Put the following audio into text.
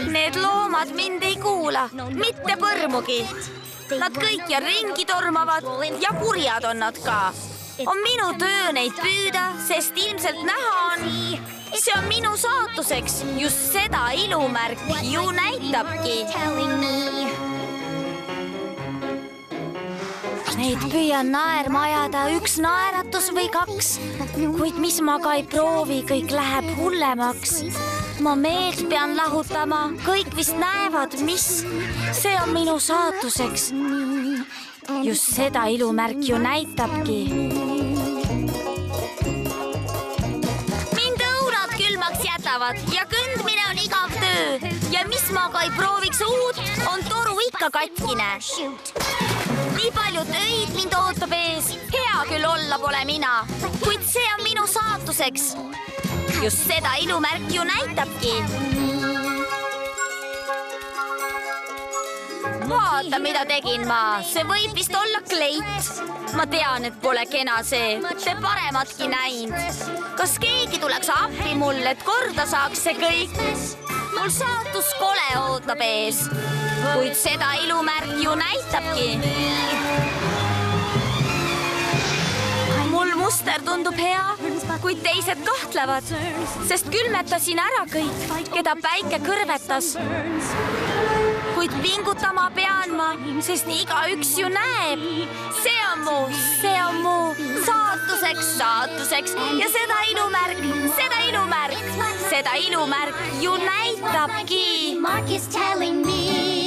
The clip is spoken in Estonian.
Need loomad mind ei kuula, mitte põrmugi. Nad kõik ja ringi tormavad ja kurjad on nad ka. On minu töö neid püüda, sest ilmselt näha on. See on minu saatuseks, just seda ilumärk ju näitabki. Neid püüan naerma ajada üks naeratus või kaks, kuid mis ma ka ei proovi, kõik läheb hullemaks. Ma meelt pean lahutama, kõik vist näevad, mis see on minu saatuseks. Just seda ilumärk ju näitabki. Mind õunad külmaks jätavad ja kõndmine on igav töö. Ja mis ma ka ei prooviks uut, on toru ikka katkine. Nii palju töid mind ootab ees, hea küll olla pole mina, kuid see on minu saatuseks. Just seda ilumärk ju näitabki. Vaata, mida tegin ma. See võib vist olla kleit. Ma tean, et pole kena see parematki näinud. Kas keegi tuleks appi mul, et korda saaks see kõik? Mul saatus kole ootab ees, kuid seda ilumärk ju näitabki. Mul muster tundub hea, kuid teised kahtlevad, sest külmetasin ära kõik, keda päike kõrvetas. Kuid pingutama pean ma, sest igaüks ju näeb. See on mu saatuseks ja seda ilumärk ju näitabki. Mark is telling me